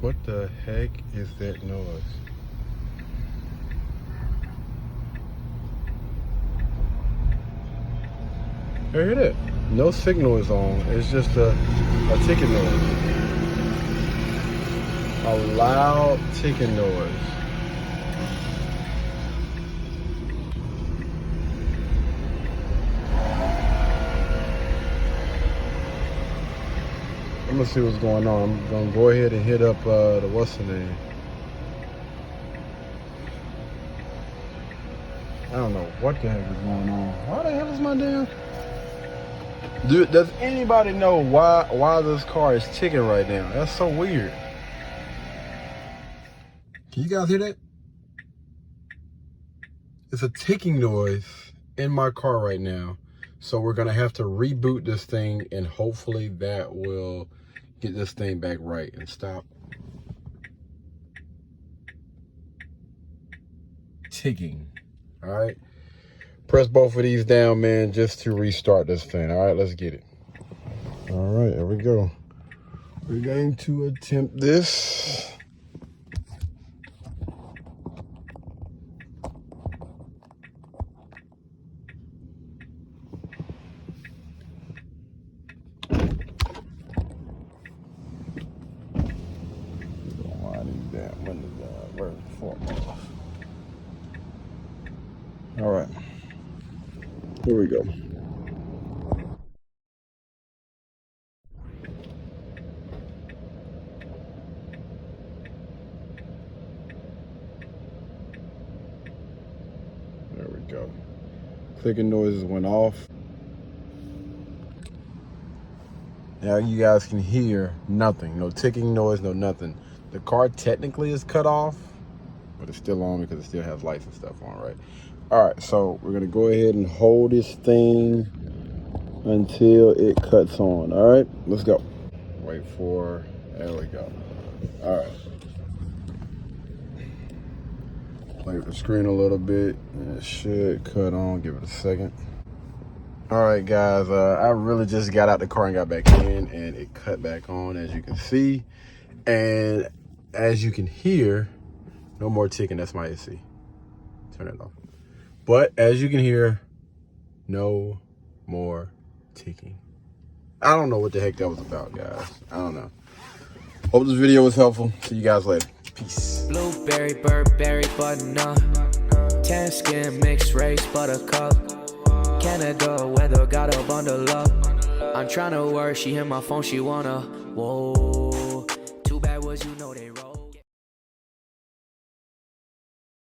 What the heck is that noise? You hear that? No signal is on. It's just a ticking noise. A loud ticking noise. I'm gonna see what's going on. I'm gonna go ahead and hit up the what's the name? I don't know what the heck is going on. Why the hell is my damn? Dude, does anybody know why this car is ticking right now? That's so weird. Can you guys hear that? It's a ticking noise in my car right now. So we're gonna have to reboot this thing, and hopefully that will get this thing back right and stop ticking. All right, press both of these down, man, just to restart this thing. All right, let's get it. All right, here we go. We're going to attempt this. All right, here we go. There we go. Clicking noises went off. Now you guys can hear nothing. No ticking noise, no nothing. The car technically is cut off, but it's still on because it still has lights and stuff on, right? All right, so we're gonna go ahead and hold this thing until it cuts on. All right, let's go. Wait for, there we go. All right. Play with the screen a little bit, and it should cut on. Give it a second. All right, guys, I really just got out the car and got back in, and it cut back on, as you can see. And as you can hear, no more ticking. That's my AC. Turn it off. But as you can hear, no more ticking. I don't know what the heck that was about, guys. I don't know. Hope this video was helpful. See you guys later. Peace. Blueberry, Burberry, button-up. Tan skin, mixed race, buttercup. Canada weather, got a bundle up. I'm tryna work, she hit my phone, she wanna, whoa.